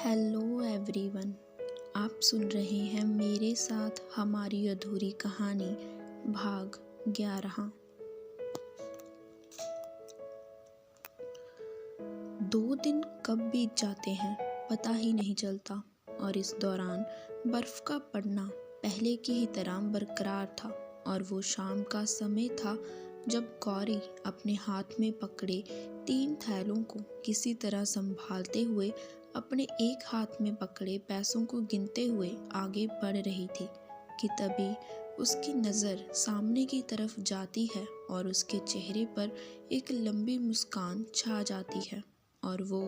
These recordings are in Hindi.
Hello everyone. आप सुन रहे हैं मेरे साथ हमारी अधूरी कहानी भाग 11। 2 दिन कब बीत जाते हैं पता ही नहीं चलता, और इस दौरान बर्फ का पड़ना पहले की ही तरह बरकरार था। और वो शाम का समय था जब गौरी अपने हाथ में पकड़े 3 थैलों को किसी तरह संभालते हुए अपने एक हाथ में पकड़े पैसों को गिनते हुए आगे बढ़ रही थी कि तभी उसकी नज़र सामने की तरफ जाती है और उसके चेहरे पर एक लंबी मुस्कान छा जाती है और वो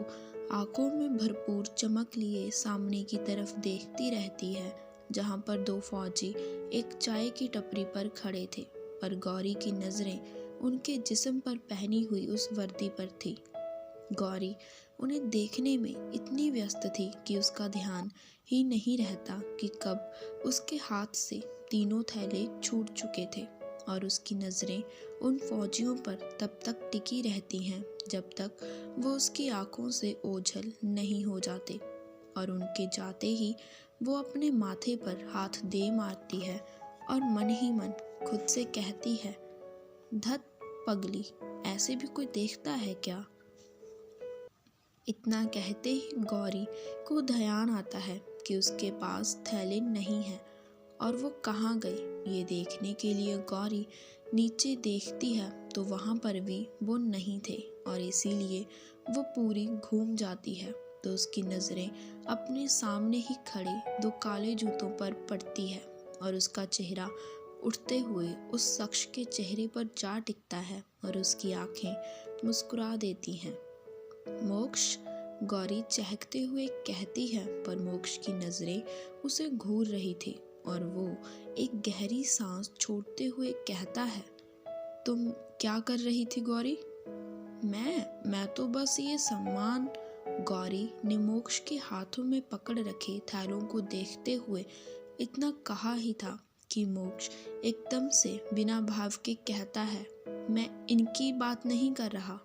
आंखों में भरपूर चमक लिए सामने की तरफ देखती रहती है, जहाँ पर 2 फौजी एक चाय की टपरी पर खड़े थे। पर गौरी की नज़रें उनके जिस्म पर पहनी हुई उस वर्दी पर थी। गौरी उन्हें देखने में इतनी व्यस्त थी कि उसका ध्यान ही नहीं रहता कि कब उसके हाथ से तीनों थैले छूट चुके थे, और उसकी नज़रें उन फौजियों पर तब तक टिकी रहती हैं जब तक वो उसकी आंखों से ओझल नहीं हो जाते। और उनके जाते ही वो अपने माथे पर हाथ दे मारती है और मन ही मन खुद से कहती है, धत पगली, ऐसे भी कोई देखता है क्या। इतना कहते ही गौरी को ध्यान आता है कि उसके पास थैले नहीं हैं और वो कहाँ गए। ये देखने के लिए गौरी नीचे देखती है तो वहाँ पर भी वो नहीं थे, और इसीलिए वो पूरी घूम जाती है तो उसकी नज़रें अपने सामने ही खड़े 2 काले जूतों पर पड़ती है और उसका चेहरा उठते हुए उस शख्स के चेहरे पर जा टिकता है और उसकी आंखें मुस्कुरा देती हैं। मोक्ष, गौरी चहकते हुए कहती है, पर मोक्ष की नज़रें उसे घूर रही थी और वो एक गहरी सांस छोड़ते हुए कहता है, तुम क्या कर रही थी गौरी। मैं तो बस ये सम्मान। गौरी ने मोक्ष के हाथों में पकड़ रखे थैलों को देखते हुए इतना कहा ही था कि मोक्ष एकदम से बिना भाव के कहता है, मैं इनकी बात नहीं कर रहा।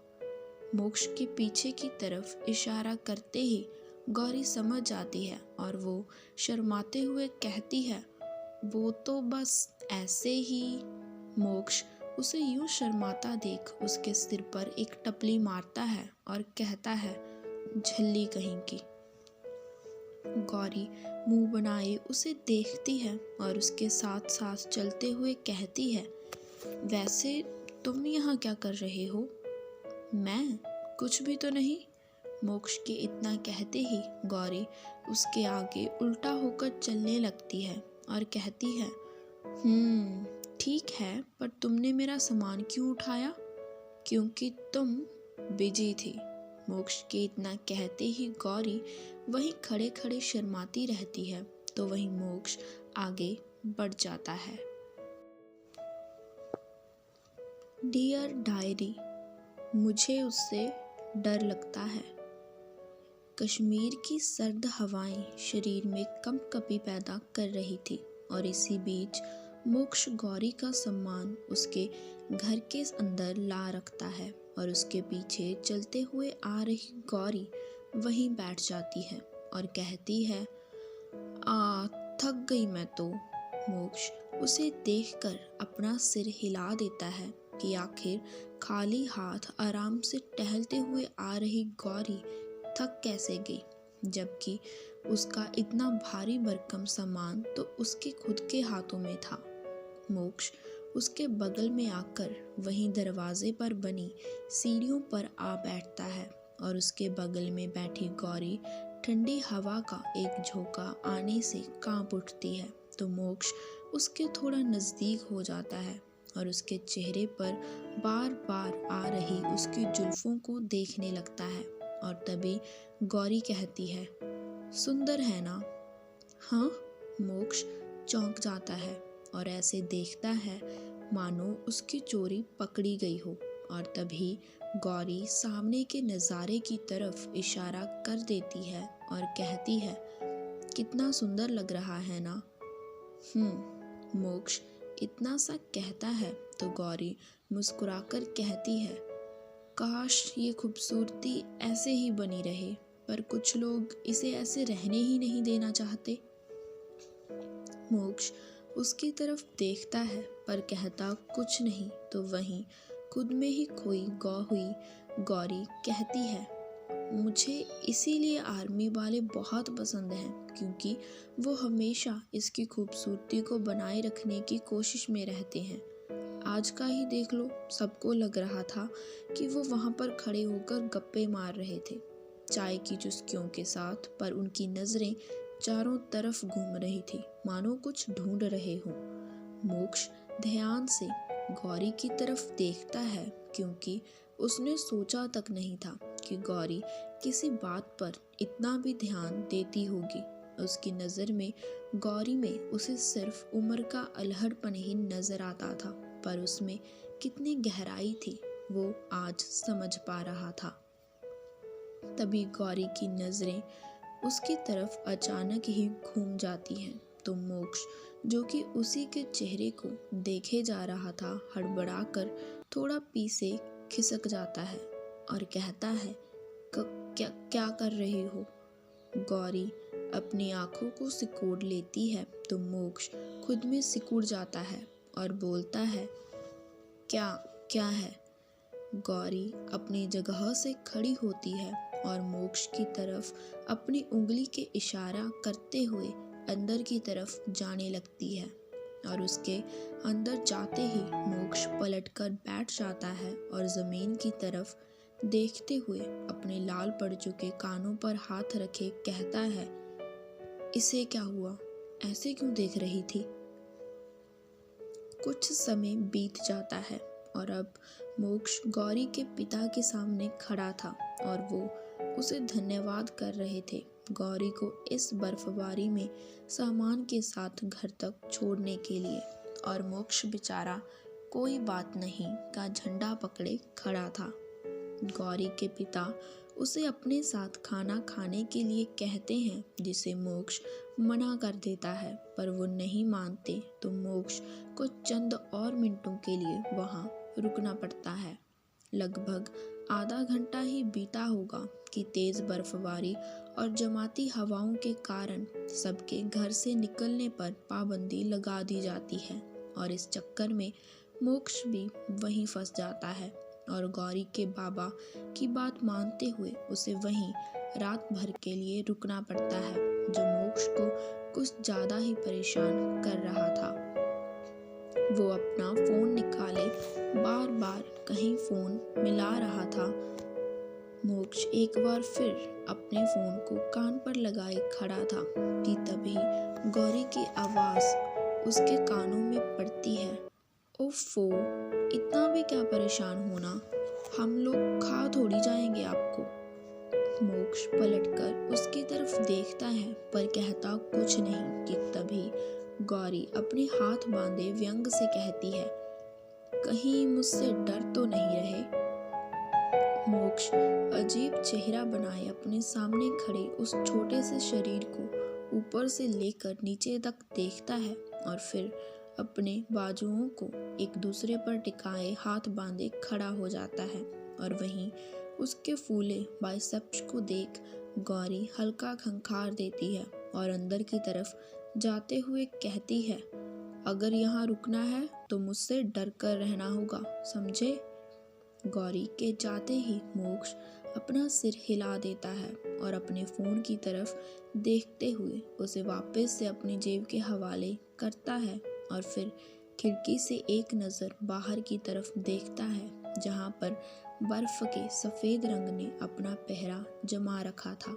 मोक्ष के पीछे की तरफ इशारा करते ही गौरी समझ जाती है और वो शर्माते हुए कहती है, वो तो बस ऐसे ही। मोक्ष उसे यूं शर्माता देख उसके सिर पर एक टपली मारता है और कहता है, झल्ली कहीं की। गौरी मुंह बनाए उसे देखती है और उसके साथ साथ चलते हुए कहती है, वैसे तुम यहाँ क्या कर रहे हो। मैं कुछ भी तो नहीं। मोक्ष के इतना कहते ही गौरी उसके आगे उल्टा होकर चलने लगती है और कहती है, ठीक है, पर तुमने मेरा सामान क्यों उठाया। क्योंकि तुम बिजी थी। मोक्ष के इतना कहते ही गौरी वहीं खड़े खड़े शर्माती रहती है तो वहीं मोक्ष आगे बढ़ जाता है। डियर डायरी, मुझे उससे डर लगता है। कश्मीर की सर्द हवाएं शरीर में कंपकपी पैदा कर रही थी, और इसी बीच मोक्ष गौरी का सम्मान उसके घर के अंदर ला रखता है और उसके पीछे चलते हुए आ रही गौरी वहीं बैठ जाती है और कहती है, थक गई मैं तो। मोक्ष उसे देखकर अपना सिर हिला देता है कि आखिर खाली हाथ आराम से टहलते हुए आ रही गौरी थक कैसे गई, जबकि उसका इतना भारी भरकम सामान तो उसके खुद के हाथों में था। मोक्ष उसके बगल में आकर वहीं दरवाजे पर बनी सीढ़ियों पर आ बैठता है और उसके बगल में बैठी गौरी ठंडी हवा का एक झोंका आने से कांप उठती है तो मोक्ष उसके थोड़ा नज़दीक हो जाता है और उसके चेहरे पर बार बार आ रही उसकी जुल्फों को देखने लगता है। और तभी गौरी कहती है, सुंदर है ना। हाँ। मोक्ष चौंक जाता है और ऐसे देखता है मानो उसकी चोरी पकड़ी गई हो, और तभी गौरी सामने के नज़ारे की तरफ इशारा कर देती है और कहती है, कितना सुंदर लग रहा है ना। मोक्ष इतना सा कहता है तो गौरी मुस्कुराकर कहती है, काश ये खूबसूरती ऐसे ही बनी रहे, पर कुछ लोग इसे ऐसे रहने ही नहीं देना चाहते। मोक्ष उसकी तरफ देखता है पर कहता कुछ नहीं। तो वहीं खुद में ही खोई हुई गौरी कहती है, मुझे इसीलिए आर्मी वाले बहुत पसंद हैं, क्योंकि वो हमेशा इसकी खूबसूरती को बनाए रखने की कोशिश में रहते हैं। आज का ही देख लो, सबको लग रहा था कि वो वहाँ पर खड़े होकर गप्पे मार रहे थे चाय की चुस्कियों के साथ, पर उनकी नज़रें चारों तरफ घूम रही थी, मानो कुछ ढूंढ रहे हों। मोक्ष ध्यान से गौरी की तरफ देखता है, क्योंकि उसने सोचा तक नहीं था कि गौरी किसी बात पर इतना भी ध्यान देती होगी। उसकी नज़र में गौरी में उसे सिर्फ उम्र का अलहड़पन ही नजर आता था, पर उसमें कितनी गहराई थी वो आज समझ पा रहा था। तभी गौरी की नज़रें उसकी तरफ अचानक ही घूम जाती हैं, तो मोक्ष जो कि उसी के चेहरे को देखे जा रहा था, हड़बड़ाकर थोड़ा पीछे खिसक जाता है और कहता है, क्या कर रही हो? गौरी अपनी आंखों को सिकोड़ लेती है, तो मोक्ष खुद में सिकुड़ जाता है और बोलता है, क्या है? गौरी अपनी जगह से खड़ी होती है और मोक्ष की तरफ अपनी उंगली के इशारा करते हुए अंदर की तरफ जाने लगती है, और उसके अंदर जाते ही मोक्ष पलटकर बैठ जाता है और ज़मीन की तरफ देखते हुए अपने लाल पड़ चुके कानों पर हाथ रखे कहता है, इसे क्या हुआ? ऐसे क्यों देख रही थी? कुछ समय बीत जाता है और अब मोक्ष गौरी के पिता के सामने खड़ा था और वो उसे धन्यवाद कर रहे थे, गौरी को इस बर्फबारी में सामान के साथ घर तक छोड़ने के लिए। और मोक्ष बेचारा कोई बात नहीं का झंडा पकड़े खड़ा था। गौरी के पिता उसे अपने साथ खाना खाने के लिए कहते हैं, जिसे मोक्ष मना कर देता है, पर वो नहीं मानते, तो मोक्ष को चंद और मिनटों के लिए वहाँ रुकना पड़ता है। लगभग आधा घंटा ही बीता होगा कि तेज़ बर्फबारी और जमाती हवाओं के कारण सबके घर से निकलने पर पाबंदी लगा दी जाती है, और इस चक्कर में मोक्ष भी वहीं फंस जाता है और गौरी के बाबा की बात मानते हुए उसे वहीं रात भर के लिए रुकना पड़ता है, जो मोक्ष को कुछ ज़्यादा ही परेशान कर रहा था। वो अपना फ़ोन निकाले बार बार कहीं फ़ोन मिला रहा था। मोक्ष एक बार फिर अपने फ़ोन को कान पर लगाए खड़ा था कि तभी गौरी की आवाज़ उसके कानों में पड़ती है, ओफो, इतना भी क्या परेशान होना, हम लोग खा थोड़ी जाएंगे आपको। मोक्ष पलटकर उसकी तरफ देखता है पर कहता कुछ नहीं कि तभी गौरी अपने हाथ बांधे व्यंग से कहती है, कहीं मुझसे डर तो नहीं रहे? मोक्ष अजीब चेहरा बनाए अपने सामने खड़े उस छोटे से शरीर को ऊपर से लेकर नीचे तक देखता है और फिर अपने बाजुओं को एक दूसरे पर टिकाए हाथ बांधे खड़ा हो जाता है। और वहीं उसके फूले बाइसेप्स को देख गौरी हल्का खंखार देती है और अंदर की तरफ जाते हुए कहती है, अगर यहाँ रुकना है तो मुझसे डर कर रहना होगा, समझे? गौरी के जाते ही मोक्ष अपना सिर हिला देता है और अपने फ़ोन की तरफ देखते हुए उसे वापस से अपनी जेब के हवाले करता है और फिर खिड़की से एक नज़र बाहर की तरफ देखता है, जहाँ पर बर्फ़ के सफ़ेद रंग ने अपना पहरा जमा रखा था।